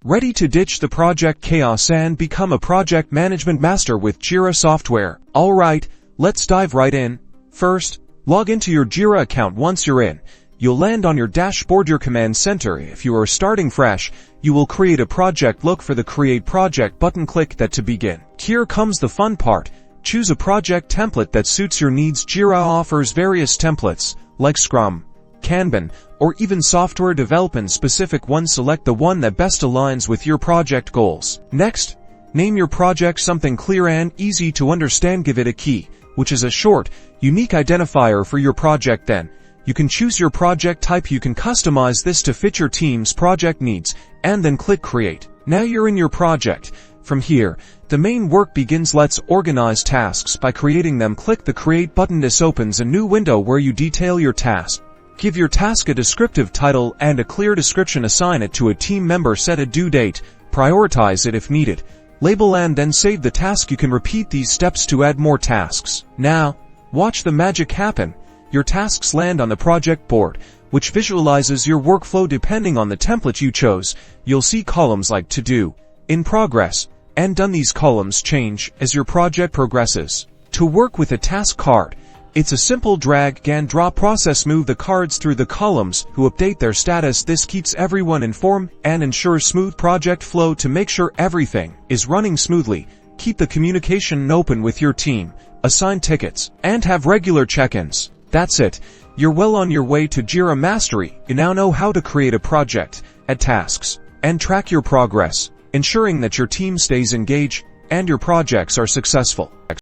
Ready to ditch the project chaos and become a project management master with Jira Software? Alright, let's dive right in. First, log into your Jira account. Once you're in, you'll land on your dashboard, your command center. If you are starting fresh, you will create a project. Look for the Create Project button, click that to begin. Here comes the fun part. Choose a project template that suits your needs. Jira offers various templates, like Scrum, Kanban, or even software development specific ones. Select the one that best aligns with your project goals. Next, name your project something clear and easy to understand. Give it a key, which is a short, unique identifier for your project. Then, you can choose your project type. You can customize this to fit your team's project needs, and then click Create. Now you're in your project. From here, the main work begins. Let's organize tasks by creating them. Click the Create button. This opens a new window where you detail your task. Give your task a descriptive title and a clear description. Assign it to a team member. Set a due date. Prioritize it if needed. Label and then save the task. You can repeat these steps to add more tasks. Now, watch the magic happen. Your tasks land on the project board, which visualizes your workflow. Depending on the template you chose, you'll see columns like To Do, In Progress, and Done. These columns change as your project progresses. To work with a task card, it's a simple drag and drop process. Move the cards through the columns to update their status. This keeps everyone informed and ensures smooth project flow. To make sure everything is running smoothly, keep the communication open with your team, assign tickets, and have regular check-ins. That's it. You're well on your way to Jira Mastery. You now know how to create a project, add tasks, and track your progress, ensuring that your team stays engaged and your projects are successful.